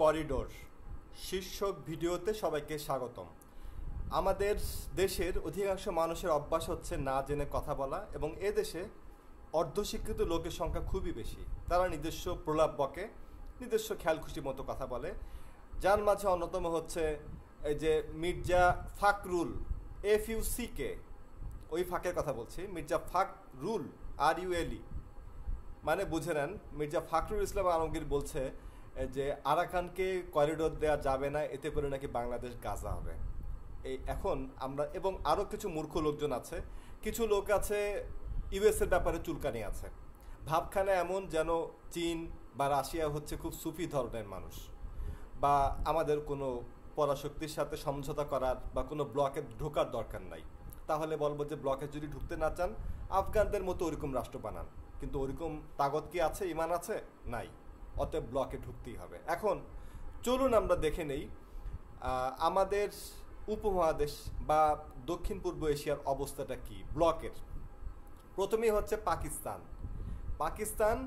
Corridor শীর্ষক ভিডিওতে সবাইকে স্বাগতম। আমাদের দেশের অধিকাংশ মানুষের অভ্যাস হচ্ছে না জেনে কথা বলা, এবং এ দেশে অর্ধশিক্ষিত লোকের সংখ্যা খুবই বেশি। তারা নিজস্ব প্রলাপ বকে, নিজস্ব খেয়ালখুশি মতো কথা বলে, যার মাঝে অন্যতম হচ্ছে এই যে মির্জা ফাকরুল, FUCK, ওই ফাঁকের কথা বলছি, মির্জা ফাকরুল RULE, মানে বুঝে নেন মির্জা ফখরুল ইসলাম আলমগীর বলছে যে আরাকানকে করিডোর দেওয়া যাবে না, এতে করে নাকি বাংলাদেশ গাজা হবে। এই এখন আমরা, এবং আরও কিছু মূর্খ লোকজন আছে, কিছু লোক আছে ইউএসের ব্যাপারে চুলকানি আছে, ভাবখানা এমন যেন চীন বা রাশিয়া হচ্ছে খুব সুফি ধরনের মানুষ, বা আমাদের কোনো পরাশক্তির সাথে সমঝোতা করার বা কোনো ব্লকে ঢোকার দরকার নাই। তাহলে বলবো যে ব্লকে যদি ঢুকতে না চান, আফগানদের মতো ওরকম রাষ্ট্র বানান, কিন্তু ওরকম তাগত কি আছে, ইমান আছে? নাই। অতএব ব্লকে ঢুকতেই হবে। এখন চলুন আমরা দেখে নেই আমাদের উপমহাদেশ বা দক্ষিণ পূর্ব এশিয়ার অবস্থাটা কি ব্লকের। প্রথমেই হচ্ছে পাকিস্তান। পাকিস্তান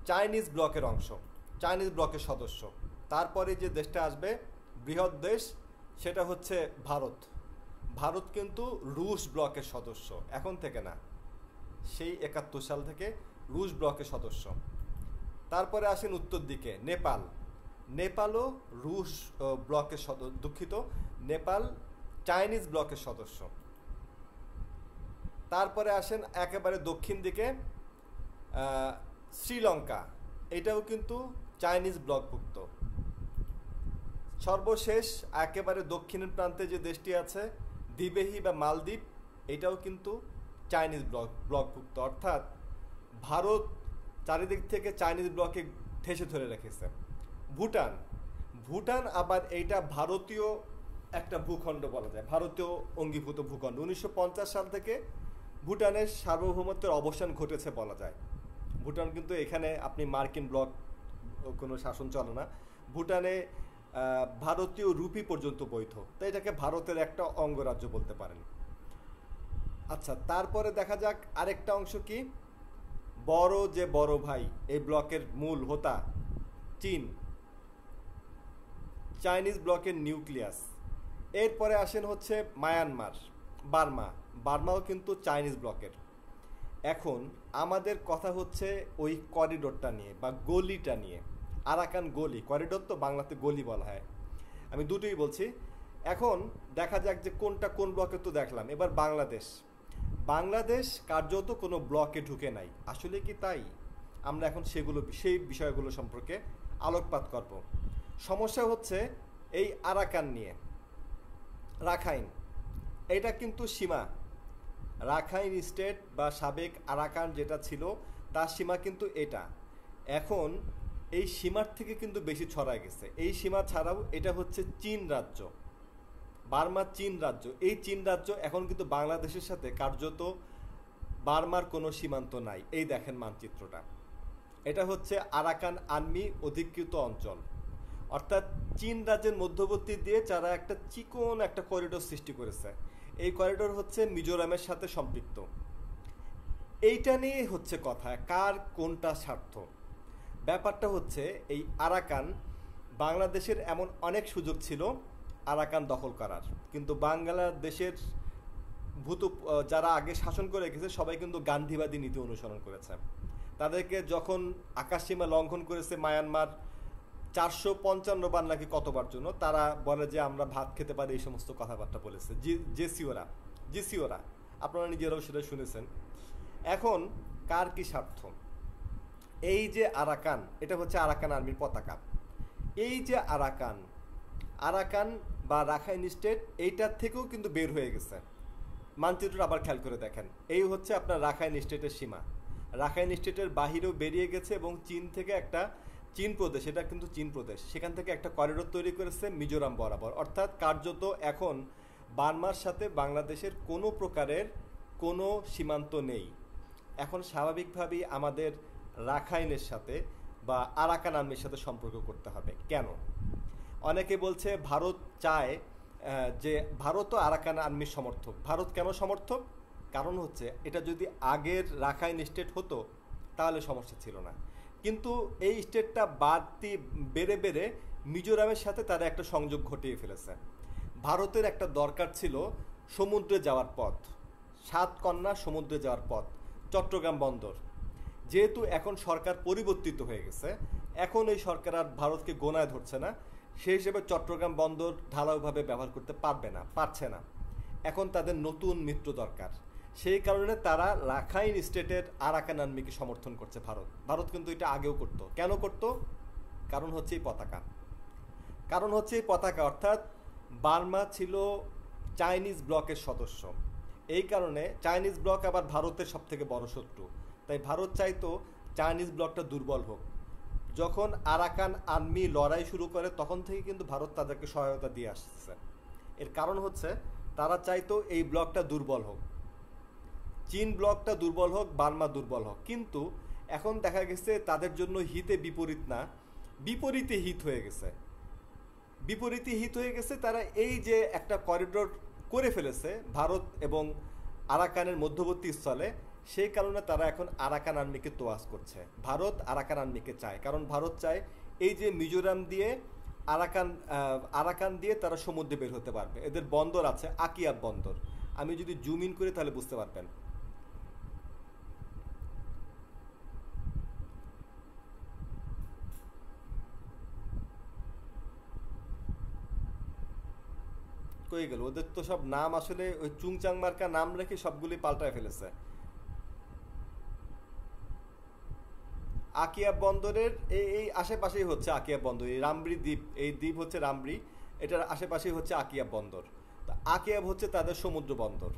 চাইনিজ ব্লকের অংশ, চাইনিজ ব্লকের সদস্য। তারপরে যে দেশটা আসবে বৃহৎ দেশ, সেটা হচ্ছে ভারত। ভারত কিন্তু রুশ ব্লকের সদস্য, এখন থেকে না, সেই 71 সাল থেকে রুশ ব্লকের সদস্য। তারপরে আসেন উত্তর দিকে নেপাল। নেপালও রুশ ব্লকের দুঃখিত, নেপাল চাইনিজ ব্লকের সদস্য। তারপরে আসেন একেবারে দক্ষিণ দিকে শ্রীলঙ্কা, এটাও কিন্তু চাইনিজ ব্লকভুক্ত। সর্বশেষ একেবারে দক্ষিণের প্রান্তে যে দেশটি আছে দ্বীপেহি বা মালদ্বীপ, এটাও কিন্তু চাইনিজ ব্লকভুক্ত। অর্থাৎ ভারত চারিদিক থেকে চাইনিজ ব্লকে ঠেসে ধরে রেখেছে। ভুটান, ভুটান আবার এইটা ভারতীয় একটা ভূখণ্ড বলা যায়, ভারতীয় অঙ্গীভূত ভূখণ্ড। 1950 সাল থেকে ভুটানের সার্বভৌমত্বের অবসান ঘটেছে বলা যায়। ভুটান কিন্তু এখানে আপনি মার্কিন ব্লক কোনো শাসন চলে না। ভুটানে ভারতীয় রুপি পর্যন্ত বৈধ, তাই এটাকে ভারতের একটা অঙ্গরাজ্য বলতে পারেন। আচ্ছা, তারপরে দেখা যাক আরেকটা অংশ কি, বড় ভাই এই ব্লকের মূল হোতা চীন, চাইনিজ ব্লকের নিউক্লিয়াস। এরপরে আসেন হচ্ছে মায়ানমার, বার্মাও কিন্তু চাইনিজ ব্লকের। এখন আমাদের কথা হচ্ছে ওই করিডোরটা নিয়ে বা গলিটা নিয়ে, আরাকান গলি। করিডোর তো বাংলাতে গলি বলা হয়, আমি দুটোই বলছি। এখন দেখা যাক যে কোনটা কোন ব্লকে। তো দেখলাম, এবার বাংলাদেশ কার্যত কোনো ব্লকে ঢুকে নাই। আসলে কি তাই? আমরা এখন সেই বিষয়গুলো সম্পর্কে আলোকপাত করব। সমস্যা হচ্ছে এই আরাকান নিয়ে। রাখাইন, এটা কিন্তু সীমা, রাখাইন স্টেট বা সাবেক আরাকান যেটা ছিল তার সীমা কিন্তু এটা। এখন এই সীমার থেকে কিন্তু বেশি ছড়ায় গেছে। এই সীমা ছাড়াও এটা হচ্ছে চীন রাজ্য, বার্মা চীন রাজ্য। এই চীন রাজ্য এখন কিন্তু বাংলাদেশের সাথে কার্যত বার্মার কোনো সীমান্ত নাই। এই দেখেন মানচিত্রটা, এটা হচ্ছে আরাকান আর্মি অধিকৃত অঞ্চল। অর্থাৎ চীন রাজ্যের মধ্যবর্তী দিয়ে যারা একটা চিকন একটা করিডোর সৃষ্টি করেছে। এই করিডোর হচ্ছে মিজোরামের সাথে সম্পৃক্ত। এইটা নিয়ে হচ্ছে কথা, কার কোনটা স্বার্থ। ব্যাপারটা হচ্ছে এই আরাকান, বাংলাদেশের এমন অনেক সুযোগ ছিল আরাকান দখল করার, কিন্তু বাংলাদেশের যারা আগে শাসন করে গেছে সবাই কিন্তু গান্ধীবাদী নীতি অনুসরণ করেছে। তাদেরকে যখন আকাশসীমা লঙ্ঘন করেছে মায়ানমার 455 বার নাকি কতবার জন্য, তারা বলে যে আমরা ভাত খেতে পারি, এই সমস্ত কথাবার্তা বলেছে জিসিওরা, আপনারা নিজেরাও সেটা শুনেছেন। এখন কার কি স্বার্থ? এই যে আরাকান, এটা হচ্ছে আরাকান আর্মির পতাকা। এই যে আরাকান বা রাখাইন স্টেট, এইটার থেকেও কিন্তু বের হয়ে গেছে। মানচিত্রটা আবার খেয়াল করে দেখেন, এই হচ্ছে আপনার রাখাইন স্টেটের সীমা। রাখাইন স্টেটের বাহিরেও বেরিয়ে গেছে, এবং চীন থেকে একটা চীন প্রদেশ, এটা কিন্তু চীন প্রদেশ, সেখান থেকে একটা করিডোর তৈরি করেছে মিজোরাম বরাবর। অর্থাৎ কার্যত এখন বার্মার সাথে বাংলাদেশের কোনো প্রকারের কোনো সীমান্ত নেই। এখন স্বাভাবিকভাবেই আমাদের রাখাইনের সাথে বা আরাকান আর্মির সাথে সম্পর্ক করতে হবে। কেন? অনেকে বলছে ভারত চায় যে ভারতও আরাকান আর্মির সমর্থক। ভারত কেন সমর্থক? কারণ হচ্ছে এটা যদি আগের রাখাইন স্টেট হতো তাহলে সমস্যা ছিল না, কিন্তু এই স্টেটটা বেড়ে মিজোরামের সাথে তারা একটা সংযোগ ঘটিয়ে ফেলেছে। ভারতের একটা দরকার ছিল সমুদ্রে যাওয়ার পথ, সাতকন্যা সমুদ্রে যাওয়ার পথ, চট্টগ্রাম বন্দর। যেহেতু এখন সরকার পরিবর্তিত হয়ে গেছে, এখন এই সরকার আর ভারতকে গোনায় ধরছে না, সেই হিসেবে চট্টগ্রাম বন্দর ঢালাওভাবে ব্যবহার করতে পারছে না। এখন তাদের নতুন মিত্র দরকার। সেই কারণে তারা রাখাইন স্টেটের আরাকান আর্মিকে সমর্থন করছে। ভারত কিন্তু এটা আগেও করত। কেন করত? কারণ হচ্ছে এই পতাকা, অর্থাৎ বার্মা ছিল চাইনিজ ব্লকের সদস্য। এই কারণে চাইনিজ ব্লক আবার ভারতের সব থেকে বড় শত্রু। তাই ভারত চাইতো চাইনিজ ব্লকটা দুর্বল হোক। যখন আরাকান আর্মি লড়াই শুরু করে তখন থেকে কিন্তু ভারত তাদেরকে সহায়তা দিয়ে আসছে। এর কারণ হচ্ছে তারা চাইতো এই ব্লকটা দুর্বল হোক, চীন ব্লকটা দুর্বল হোক, বার্মা দুর্বল হোক। কিন্তু এখন দেখা গেছে তাদের জন্য হিতে বিপরীত না, বিপরীতে হিত হয়ে গেছে। তারা এই যে একটা করিডোর করে ফেলেছে ভারত এবং আরাকানের মধ্যবর্তী স্থলে, সেই কারণে তারা এখন আরাকান আর্মিকে তোয়াজ করছে। ভারত আরাকান আর্মিকে চায়, কারণ ভারত চায় এই যে মিজোরাম দিয়ে আরাকান দিয়ে তারা সমুদ্রে বের হতে পারবে। এদের বন্দর আছে, আকিয়াব বন্দর। আমি যদি জুম ইন করি তাহলে বুঝতে পারবেন। কই গেল ওদের তো সব নাম, আসলে ওই চুংচাং মার্কা নাম রেখে সবগুলি পাল্টায় ফেলেছে। আকিয়াব বন্দরের এই আশেপাশেই হচ্ছে আকিয়াব বন্দর, এই রামব্রি দ্বীপ, এই দ্বীপ হচ্ছে রামব্রি, এটার আশেপাশেই হচ্ছে আকিয়াব বন্দর। তা আকিয়াব হচ্ছে তাদের সমুদ্র বন্দর।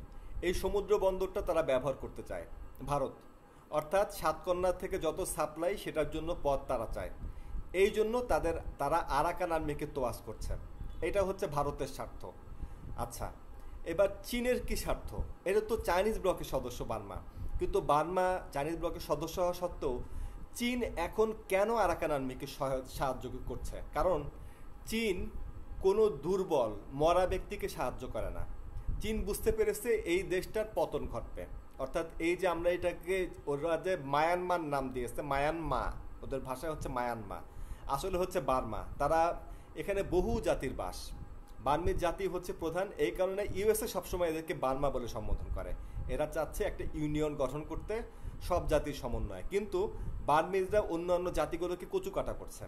এই সমুদ্র বন্দরটা তারা ব্যবহার করতে চায় ভারত, অর্থাৎ সাতকন্যা থেকে যত সাপ্লাই সেটার জন্য পথ তারা চায়। এই জন্য তারা আরাকান আর্মিকে তোয়াজ করছে। এটা হচ্ছে ভারতের স্বার্থ। আচ্ছা, এবার চীনের কি স্বার্থ? এটা তো চাইনিজ ব্লকের সদস্য বার্মা, কিন্তু বার্মা চাইনিজ ব্লকের সদস্য হওয়া সত্ত্বেও চীন এখন কেন আরাকান আর্মিকে সাহায্য করছে? কারণ চীন কোনো দুর্বল মরা ব্যক্তিকে সাহায্য করে না। চীন বুঝতে পেরেছে এই দেশটার পতন ঘটবে, অর্থাৎ এই যে আমরা এটাকে ওরা যে মায়ানমার নাম দিয়েছে, মায়ানমা, ওদের ভাষায় হচ্ছে মায়ানমা, আসলে হচ্ছে বার্মা। তারা এখানে বহু জাতির বাস, বার্মিজ জাতি হচ্ছে প্রধান। এই কারণে ইউএসএ সবসময় এদেরকে বার্মা বলে সম্বোধন করে। এরা চাচ্ছে একটা ইউনিয়ন গঠন করতে, সব জাতির সমন্বয়। কিন্তু বার্মিজরা অন্যান্য জাতিগুলোকে কচুকাটা করছে।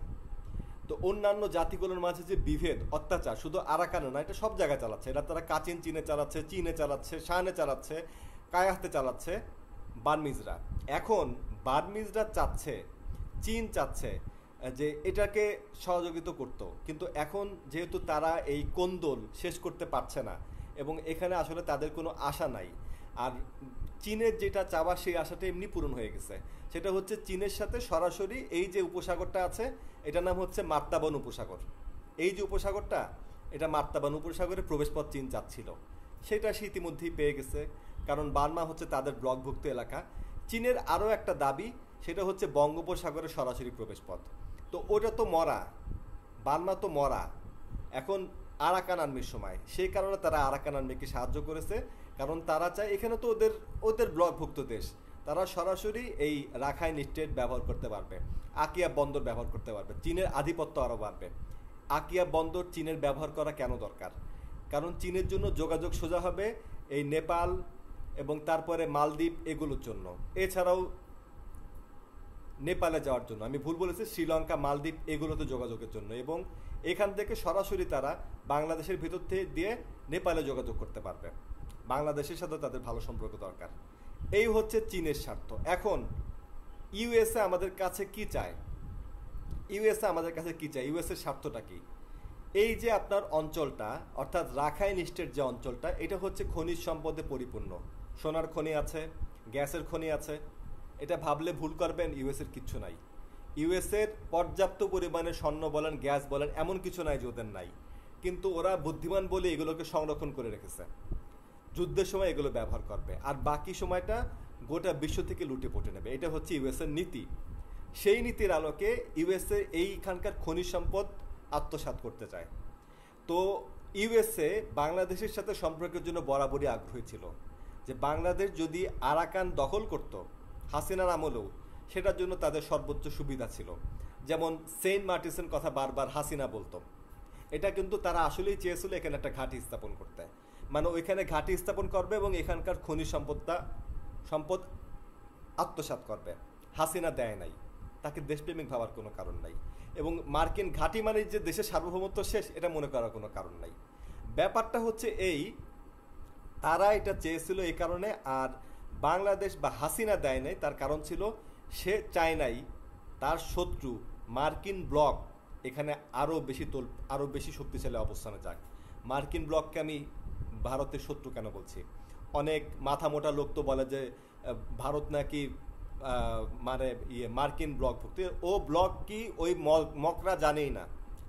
তো অন্যান্য জাতিগুলোর মাঝে যে বিভেদ, অত্যাচার শুধু আরাকানে না, এটা সব জায়গায় চালাচ্ছে। এটা কাচিন চীনে চালাচ্ছে, শানে চালাচ্ছে, কায়াহতে চালাচ্ছে বার্মিজরা। এখন বার্মিজরা চাচ্ছে, চীন চাচ্ছে যে এটাকে সহযোগিতা করত, কিন্তু এখন যেহেতু তারা এই কোন্দল শেষ করতে পারছে না এবং এখানে আসলে তাদের কোনো আশা নাই, আর চীনের যেটা চাওয়া সেই আশাটা এমনি পূরণ হয়ে গেছে। সেটা হচ্ছে চীনের সাথে সরাসরি এই যে উপসাগরটা আছে, এটার নাম হচ্ছে মার্তাবান উপসাগর। এই যে উপসাগরটা, এটা মার্তাবান উপসাগরে প্রবেশপথ চীন চাচ্ছিল, সেটা সে ইতিমধ্যেই পেয়ে গেছে, কারণ বার্মা হচ্ছে তাদের ব্লকভুক্ত এলাকা। চীনের আরও একটা দাবি, সেটা হচ্ছে বঙ্গোপসাগরের সরাসরি প্রবেশপথ। তো ওটা তো মরা, বার্মা তো মরা এখন আরাকান আর্মির সময়। সেই কারণে তারা আরাকান আর্মিকে সাহায্য করেছে, কারণ তারা চায় এখানে তো ওদের ব্লকভুক্ত দেশ, তারা সরাসরি এই রাখাইন স্টেট ব্যবহার করতে পারবে, আকিয়া বন্দর ব্যবহার করতে পারবে, চীনের আধিপত্য আরও বাড়বে। আকিয়া বন্দর চীনের ব্যবহার করা কেন দরকার? কারণ চীনের জন্য যোগাযোগ সোজা হবে এই নেপাল এবং তারপরে মালদ্বীপ এগুলোর জন্য, এছাড়াও নেপালে যাওয়ার জন্য, আমি ভুল বলেছি, শ্রীলঙ্কা, মালদ্বীপ এগুলোতে যোগাযোগের জন্য, এবং এখান থেকে সরাসরি তারা বাংলাদেশের ভিতর দিয়ে নেপালে যোগাযোগ করতে পারবে। বাংলাদেশের সাথে তাদের ভালো সম্পর্ক দরকার। এই হচ্ছে চীনের স্বার্থ। এখন ইউএসএ আমাদের কাছে কি চায়? ইউএসএর স্বার্থটা কি? এই যে আপনার অঞ্চলটা, অর্থাৎ রাখাইন স্টেট যে অঞ্চলটা, এটা হচ্ছে খনিজ সম্পদে পরিপূর্ণ। সোনার খনি আছে, গ্যাসের খনি আছে। এটা ভাবলে ভুল করবেন, ইউএসএর কিচ্ছু নাই। ইউএসএর পর্যাপ্ত পরিমাণে স্বর্ণ বলেন, গ্যাস বলেন, এমন কিছু নাই যে ওদের নাই। কিন্তু ওরা বুদ্ধিমান বলে এগুলোকে সংরক্ষণ করে রেখেছে, যুদ্ধের সময় এগুলো ব্যবহার করবে, আর বাকি সময়টা গোটা বিশ্ব থেকে লুটে পুটে নেবে। এটা হচ্ছে ইউএসএর নীতি। সেই নীতির আলোকে ইউএসএ এইখানকার খনিজ সম্পদ আত্মসাৎ করতে চায়। তো ইউএসএ বাংলাদেশের সাথে সম্পর্কের জন্য বরাবরই আগ্রহী ছিল, যে বাংলাদেশ যদি আরাকান দখল করত হাসিনার আমলেও, সেটার জন্য তাদের সর্বোচ্চ সুবিধা ছিল। যেমন সেন্ট মার্টিসের কথা বারবার হাসিনা বলতো, এটা কিন্তু তারা আসলেই চেয়েছিল এখানে একটা ঘাঁটি স্থাপন করতে, মানে ওইখানে ঘাঁটি স্থাপন করবে এবং এখানকার খনিজ সম্পদ আত্মসাৎ করবে। হাসিনা দেয় নাই, তাকে দেশপ্রেমিক ভাবার কোনো কারণ নাই, এবং মার্কিন ঘাঁটি মানে যে দেশের সার্বভৌমত্ব শেষ এটা মনে করার কোনো কারণ নাই। ব্যাপারটা হচ্ছে এই, তারা এটা চেয়েছিল এই কারণে, আর বাংলাদেশ বা হাসিনা দেয় নাই, তার কারণ ছিল সে চায় নাই তার শত্রু মার্কিন ব্লক এখানে আরও বেশি শক্তিশালী অবস্থানে যাক। মার্কিন ব্লককে আমি ভারতের শত্রু কেন বলছি? অনেক মাথা মোটা লোক তো বলে যে ভারত নাকি মানে মার্কিন ব্লক ভুক্ত। ও ব্লক কি ওই মকরা জানেই না।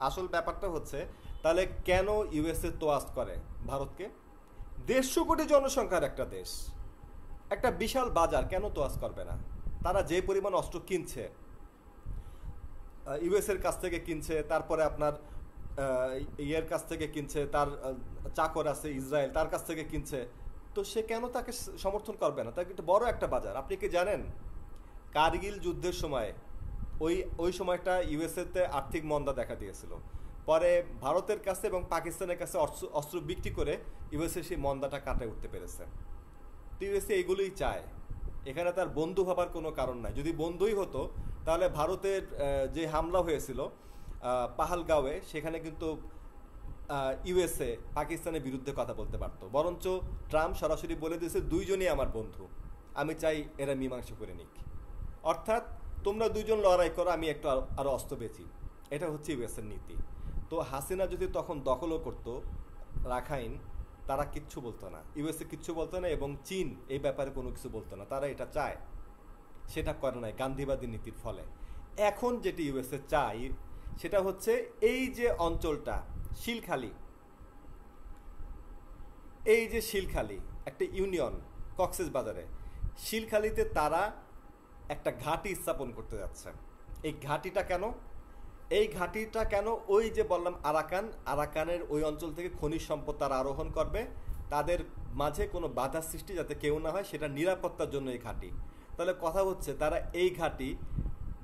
আসল ব্যাপারটা হচ্ছে তাহলে কেন ইউএসএ তোয়াজ করে ভারতকে? 150 কোটি জনসংখ্যার একটা দেশ, একটা বিশাল বাজার, কেন তোয়াজ করবে না? তারা যে পরিমাণ অস্ত্র কিনছে, ইউএসের কাছ থেকে কিনছে, তারপরে আপনার ইয়ের কাছ থেকে কিনছে, তার চাকর আছে ইসরায়েল, তার কাছ থেকে কিনছে, তো সে কেন তাকে সমর্থন করবে না? তাকে বড় একটা বাজার। আপনি কি জানেন কারগিল যুদ্ধের সময় ওই সময়টা ইউএসএতে আর্থিক মন্দা দেখা দিয়েছিল, পরে ভারতের কাছে এবং পাকিস্তানের কাছে অস্ত্র বিক্রি করে ইউএসএ সেই মন্দাটা কাটায় উঠতে পেরেছে। তো ইউএসএ এগুলোই চায়, এখানে তার বন্ধু হবার কোনো কারণ নাই। যদি বন্ধুই হতো তাহলে ভারতের যে হামলা হয়েছিল পাহালগাঁওয়ে, সেখানে কিন্তু ইউএসএ পাকিস্তানের বিরুদ্ধে কথা বলতে পারতো। বরঞ্চ ট্রাম্প সরাসরি বলে দিয়েছে দুইজনই আমার বন্ধু, আমি চাই এরা মীমাংসা করে নিক। অর্থাৎ তোমরা দুইজন লড়াই করো, আমি একটু আরো অস্ত্র বেচি। এটা হচ্ছে ইউএসএর নীতি। তো হাসিনা যদি তখন দখলও করতো রাখাইন, তারা কিচ্ছু বলতো না, ইউএসএ কিচ্ছু বলতো না, এবং চীন এই ব্যাপারে কোনো কিছু বলতো না। তারা এটা চায়, সেটা করে নাই গান্ধীবাদী নীতির ফলে। এখন যেটি ইউএসএ চাই সেটা হচ্ছে এই যে অঞ্চলটা শিলখালি, এই যে শিলখালি একটা ইউনিয়ন কক্সেস বাজারে, শিলখালিতে তারা একটা ঘাঁটি স্থাপন করতে যাচ্ছে। এই ঘাঁটিটা কেন? এই ঘাঁটিটা কেন? ওই যে বললাম আরাকানের ওই অঞ্চল থেকে খনিজ সম্পদ তারা আরোহণ করবে, তাদের মাঝে কোনো বাধা সৃষ্টি যাতে কেউ না হয়, সেটা নিরাপত্তার জন্য এই ঘাঁটি। তাহলে কথা হচ্ছে তারা এই ঘাঁটি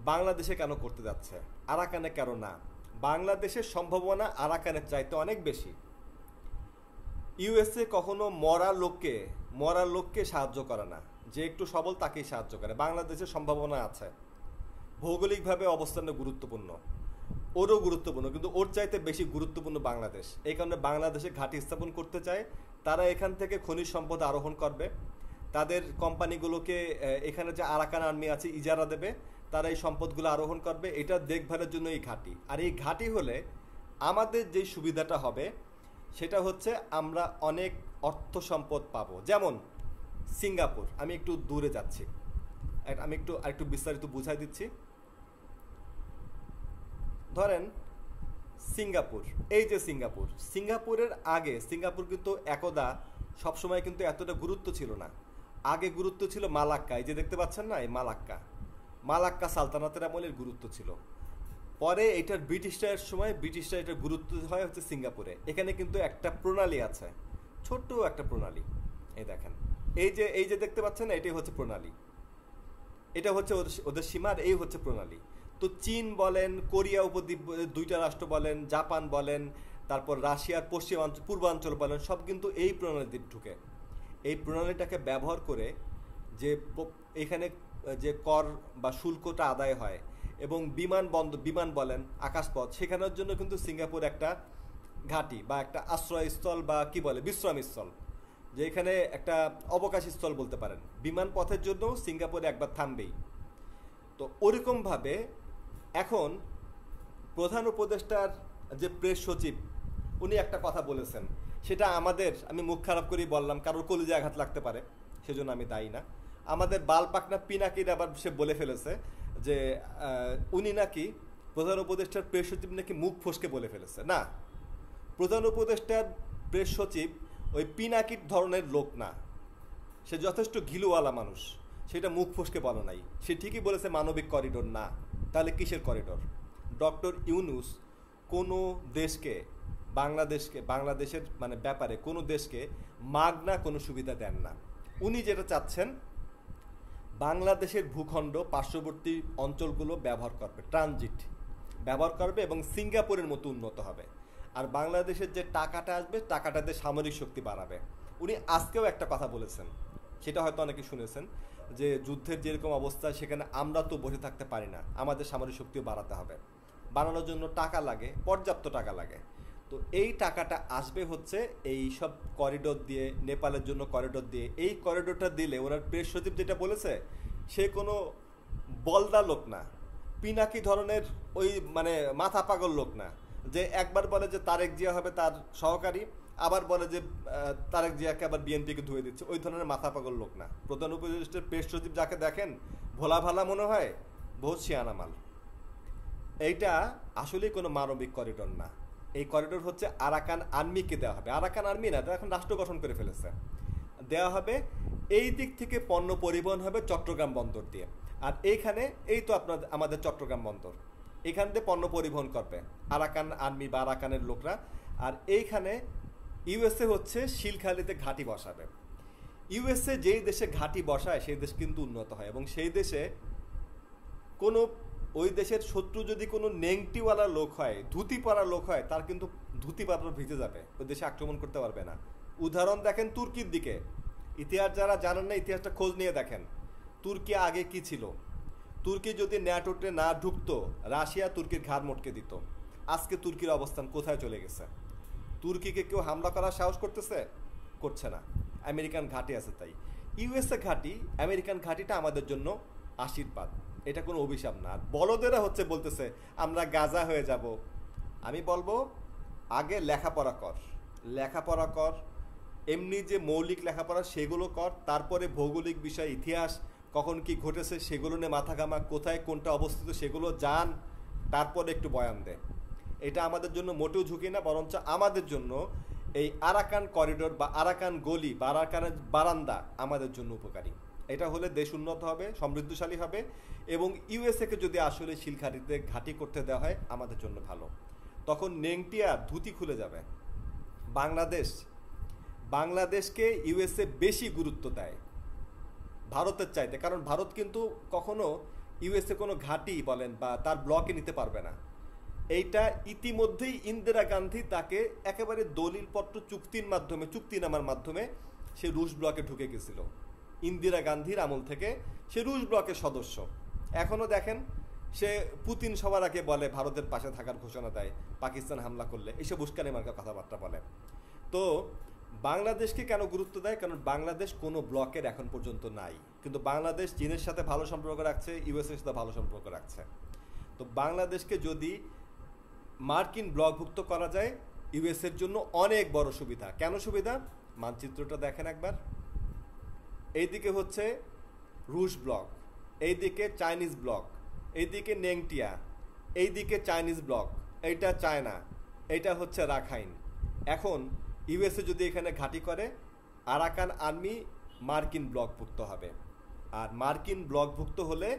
বাংলাদেশে কেন করতে যাচ্ছে, আরাকানে কেন না? বাংলাদেশের সম্ভাবনা আরাকানের চাইতে অনেক বেশি। ইউএসএ কখনো মরা লোককে সাহায্য করে না, যে একটু সবল তাকেই সাহায্য করে। বাংলাদেশের সম্ভাবনা আছে, ভৌগোলিকভাবে অবস্থানে গুরুত্বপূর্ণ, ওরও গুরুত্বপূর্ণ, কিন্তু ওর চাইতে বেশি গুরুত্বপূর্ণ বাংলাদেশ। এই কারণে বাংলাদেশে ঘাঁটি স্থাপন করতে চায়। তারা এখান থেকে খনিজ সম্পদ আরোহণ করবে, তাদের কোম্পানিগুলোকে এখানে যে আরাকান আর্মি আছে ইজারা দেবে, তারা এই সম্পদগুলো আরোহণ করবে। এটা দেখভালের জন্য এই ঘাঁটি। আর এই ঘাঁটি হলে আমাদের যে সুবিধাটা হবে সেটা হচ্ছে আমরা অনেক অর্থ সম্পদ পাবো। যেমন সিঙ্গাপুর, আমি একটু দূরে যাচ্ছি, আমি একটু বিস্তারিত বুঝাই দিচ্ছি। ধরেন সিঙ্গাপুর, এই যে সিঙ্গাপুরের আগে সিঙ্গাপুর কিন্তু একদা সবসময় কিন্তু এতটা গুরুত্ব ছিল না। আগে গুরুত্ব ছিল মালাক্কা, এই যে দেখতে পাচ্ছেন না, এই মালাক্কা সালতানাতের আমলের গুরুত্ব ছিল। পরে এটার ব্রিটিশরা এটার গুরুত্ব হয় হচ্ছে সিঙ্গাপুরে। এখানে কিন্তু একটা প্রণালী আছে, ছোট্ট একটা প্রণালী, এই দেখেন, এই যে দেখতে পাচ্ছেন না, এটাই হচ্ছে প্রণালী, এটা হচ্ছে ওদের সীমার, এই হচ্ছে প্রণালী। তো চীন বলেন, কোরিয়া উপদ্বীপ দুইটা রাষ্ট্র বলেন, জাপান বলেন, তারপর রাশিয়ার পূর্বাঞ্চল বলেন, সব কিন্তু এই প্রণালীতে ঢুকে। এই প্রণালীটাকে ব্যবহার করে যে এখানে যে কর বা শুল্কটা আদায় হয়, এবং বিমান বলেন, আকাশপথ, সেখানের জন্য কিন্তু সিঙ্গাপুর একটা ঘাঁটি বা একটা আশ্রয়স্থল বা কি বলে বিশ্রামস্থল, যে এখানে একটা অবকাশ স্থল বলতে পারেন। বিমান পথের জন্য সিঙ্গাপুরে একবার থামবেই। তো ওরকমভাবে এখন প্রধান উপদেষ্টার যে প্রেস সচিব, উনি একটা কথা বলেছেন, সেটা আমি মুখ খারাপ করেই বললাম, কারোর কলিজে আঘাত লাগতে পারে, সেজন্য আমি দায়ী না। আমাদের বালপাকনা পিনাকির আবার সে বলে ফেলেছে যে উনি নাকি প্রধান উপদেষ্টার প্রেস সচিব নাকি মুখ ফসকে বলে ফেলেছে। না, প্রধান উপদেষ্টার প্রেস সচিব ওই পিনাকির ধরনের লোক না, সে যথেষ্ট ঘিলুওয়ালা মানুষ, সেটা মুখ ফসকে বলা নাই। সে ঠিকই বলেছে মানবিক করিডোর না। তাহলে কিসের করিডোর? ডক্টর ইউনূস কোনো দেশকে, বাংলাদেশের মানে ব্যাপারে কোনো দেশকে মাগনা কোনো সুবিধা দেন না। উনি যেটা চাচ্ছেন, বাংলাদেশের ভূখণ্ড পার্শ্ববর্তী অঞ্চলগুলো ব্যবহার করবে, ট্রানজিট, ব্যবহার করবে এবং সিঙ্গাপুরের মতো উন্নত হবে। আর বাংলাদেশের যে টাকাটা আসবে টাকাটা দিয়ে সামরিক শক্তি বাড়াবে। উনি আজকেও একটা কথা বলেছেন, সেটা হয়তো অনেকে শুনেছেন, যে যুদ্ধের যেরকম অবস্থা সেখানে আমরা তো বসে থাকতে পারি না, আমাদের সামরিক শক্তিও বাড়াতে হবে। বাড়ানোর জন্য টাকা লাগে, পর্যাপ্ত টাকা লাগে। তো এই টাকাটা আসবে হচ্ছে এই সব করিডোর দিয়ে, নেপালের জন্য করিডোর দিয়ে। এই করিডোরটা দিলে ওনার প্রেস সচিব যেটা বলেছে, সে কোনো বলদা লোক না, পিনাকি ধরনের ওই মানে মাথা পাগল লোক না, যে একবার বলে যে তারেক জিয়া হবে তার সহকারী, আবার বলে যে তারেক জিয়াকে আবার বিএনপিকে ধুয়ে দিচ্ছে। ওই ধরনের মাথা পাগল লোক না। প্রধান উপদেষ্টার প্রেস সচিব যাকে দেখেন ভোলা ভালা মনে হয়, বহুত শিয়ানা মাল। এইটা আসলে কোনো মানবিক করিডোর না। এই করিডোর হচ্ছে আরাকান আর্মিকে দেওয়া হবে। আরাকান আর্মি না, তারা এখন রাষ্ট্র গঠন করে ফেলেছে। দেওয়া হবে, এই দিক থেকে পণ্য পরিবহন হবে চট্টগ্রাম বন্দর দিয়ে। আর এইখানে এই তো আমাদের চট্টগ্রাম বন্দর, এখান দিয়ে পণ্য পরিবহন করবে আরাকান আর্মি বা আরাকানের লোকরা। আর এইখানে ইউএসএ হচ্ছে শিলখালিতে ঘাঁটি বসাবে। ইউএসএ যেই দেশে ঘাঁটি বসায় সেই দেশ কিন্তু উন্নত হয়, এবং সেই দেশে কোনো ওই দেশের শত্রু যদি কোনো নেংটিওয়ালা লোক হয়, ধুতি পরা লোক হয়, তার কিন্তু ধুতি পাত্র ভিজে যাবে, ওই দেশে আক্রমণ করতে পারবে না। উদাহরণ দেখেন তুর্কির দিকে। ইতিহাস যারা জানেন না, ইতিহাসটা খোঁজ নিয়ে দেখেন তুর্কি আগে কি ছিল। তুর্কি যদি ন্যাটোতে না ঢুকতো, রাশিয়া তুর্কির ঘাড় মটকে দিত। আজকে তুর্কির অবস্থান কোথায় চলে গেছে? তুর্কিকে কেউ হামলা করার সাহস করতেছে? করছে না। আমেরিকান ঘাঁটি আছে তাই। ইউএসএ ঘাঁটি, আমেরিকান ঘাঁটিটা আমাদের জন্য আশীর্বাদ, এটা কোনো অভিশাপ না। আর বলদেরা হচ্ছে বলতেছে আমরা গাজা হয়ে যাব। আমি বলবো আগে লেখাপড়া কর, লেখাপড়া কর, এমনি যে মৌলিক লেখাপড়া সেগুলো কর, তারপরে ভৌগোলিক বিষয়, ইতিহাস, কখন কি ঘটেছে সেগুলো নিয়ে মাথা ঘামা, কোথায় কোনটা অবস্থিত সেগুলো জান, তারপরে একটু বয়ান দে। এটা আমাদের জন্য মোটেও ঝুঁকি না, বরঞ্চ আমাদের জন্য এই আরাকান করিডোর বা আরাকান গলি বা আরাকানের বারান্দা আমাদের জন্য উপকারী। এটা হলে দেশ উন্নত হবে, সমৃদ্ধশালী হবে, এবং ইউএসএকে যদি আসলে শিলঘাটিতে ঘাঁটি করতে দেওয়া হয় আমাদের জন্য ভালো। তখন নেংটিয়া ধুতি খুলে যাবে। বাংলাদেশকে ইউএসএ বেশি গুরুত্ব দেয় ভারতের চাইতে, কারণ ভারত কিন্তু কখনো ইউএসএ কোনো ঘাঁটি বলেন বা তার ব্লকে নিতে পারবে না। এইটা ইতিমধ্যেই ইন্দিরা গান্ধী তাকে একেবারে দলিলপত্র চুক্তিনামার মাধ্যমে সে রুশ ব্লকে ঢুকে গেছিল। ইন্দিরা গান্ধীর আমল থেকে সে রুশ ব্লকের সদস্য। এখনো দেখেন সে পুতিন সবার আগে বলে ভারতের পাশে থাকার ঘোষণা দেয়, পাকিস্তান হামলা করলে এইসব উস্কানি মার্কা কথাবার্তা বলে। তো বাংলাদেশকে কেন গুরুত্ব দেয়? কারণ বাংলাদেশ কোনো ব্লকের এখন পর্যন্ত নাই, কিন্তু বাংলাদেশ চীনের সাথে ভালো সম্পর্ক রাখছে, ইউএসএর সাথে ভালো সম্পর্ক রাখছে। তো বাংলাদেশকে যদি মার্কিন ব্লকভুক্ত করা যায়, ইউএসএর জন্য অনেক বড় সুবিধা। কেন সুবিধা? মানচিত্রটা দেখেন একবার। এইদিকে হচ্ছে রুশ ব্লক, এইদিকে চাইনিজ ব্লক, এইদিকে নেংটিয়া, এইদিকে চাইনিজ ব্লক, এইটা চায়না, এইটা হচ্ছে রাখাইন। এখন ইউএসএ যদি এখানে ঘাঁটি করে, আরাকান আর্মি মার্কিন ব্লকভুক্ত হবে। আর মার্কিন ব্লকভুক্ত হলে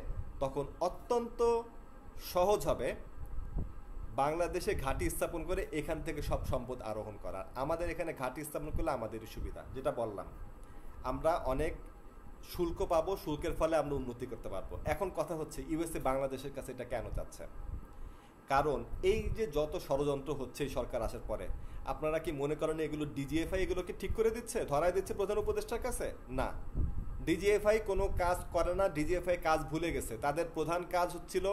তখন অত্যন্ত সহজ হবে বাংলাদেশে ঘাঁটি স্থাপন করে এখান থেকে সব সম্পদ আরোহণ করার। আমাদের এখানে ঘাঁটি স্থাপন করলে আমাদেরই সুবিধা, যেটা বললাম, আমরা অনেক শুল্ক পাবো, শুল্কের ফলে আমরা উন্নতি করতে পারবো। এখন কথা হচ্ছে ইউএসএ বাংলাদেশের কাছে এটা কেন চাচ্ছে? কারণ এই যে যত ষড়যন্ত্র হচ্ছে এই সরকার আসার পরে, আপনারা কি মনে করেন এগুলো ডিজিএফআই এগুলোকে ঠিক করে দিচ্ছে, ধরাই দিচ্ছে প্রধান উপদেষ্টার কাছে? না, ডিজিএফআই কোনো কাজ করে না। ডিজিএফআই কাজ ভুলে গেছে। তাদের প্রধান কাজ হচ্ছিল,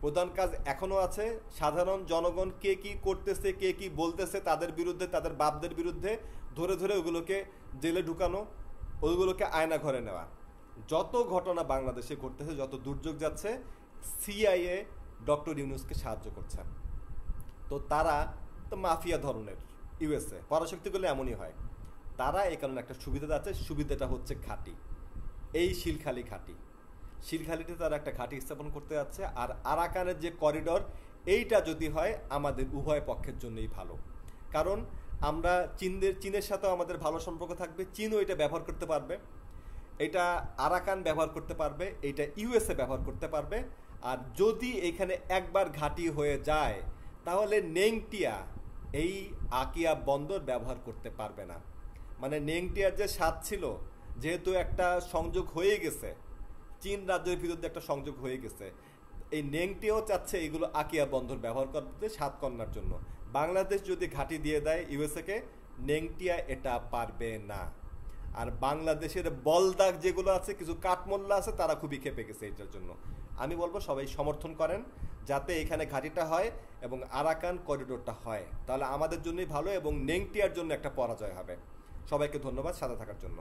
প্রধান কাজ এখনো আছে, সাধারণ জনগণ কে কি করতেছে, কে কি বলতেছে তাদের বিরুদ্ধে, তাদের বাপদের বিরুদ্ধে ধরে ধরে ওগুলোকে জেলে ঢুকানো, ওইগুলোকে আয়না ঘরে নেওয়া। যত ঘটনা বাংলাদেশে ঘটতেছে, যত দুর্যোগ যাচ্ছে, সিআইএ ডক্টর ইউনূসকে সাহায্য করছে। তো তারা তো মাফিয়া ধরনের, ইউএসএ পরাশক্তি করলে এমনই হয়। তারা এই কারণে একটা সুবিধা যাচ্ছে, সুবিধাটা হচ্ছে ঘাঁটি, এই শিলখালি ঘাঁটি। শিলখালিতে তারা একটা ঘাঁটি স্থাপন করতে যাচ্ছে। আর আরাকানের যে করিডর, এইটা যদি হয় আমাদের উভয় পক্ষের জন্যই ভালো। কারণ আমরা চীনের সাথেও আমাদের ভালো সম্পর্ক থাকবে, চীনও এটা ব্যবহার করতে পারবে, এটা আরাকান ব্যবহার করতে পারবে, এটা ইউএসএ ব্যবহার করতে পারবে। আর যদি এখানে একবার ঘাঁটি হয়ে যায়, তাহলে নেংটিয়া এই আকিয়া বন্দর ব্যবহার করতে পারবে না। মানে নেংটিয়ার যে স্বাদ ছিল, যেহেতু একটা সংযোগ হয়ে গেছে, চীন রাজ্যের বিরুদ্ধে একটা সংযোগ হয়ে গেছে, এই নেংটিও চাচ্ছে এগুলো আকিয়া বন্দর ব্যবহার করতে সাতকন্যার জন্য। বাংলাদেশ যদি ঘাঁটি দিয়ে দেয় ইউএসএকে, নেংটিয়া এটা পারবে না। আর বাংলাদেশের বলদাগ যেগুলো আছে, কিছু কাঠমোল্লা আছে, তারা খুবই খেপে গেছে এটার জন্য। আমি বলবো সবাই সমর্থন করেন যাতে এখানে ঘাঁটিটা হয় এবং আরাকান করিডোরটা হয়, তাহলে আমাদের জন্যই ভালো এবং নেংটিয়ার জন্য একটা পরাজয় হবে। সবাইকে ধন্যবাদ সাথে থাকার জন্য।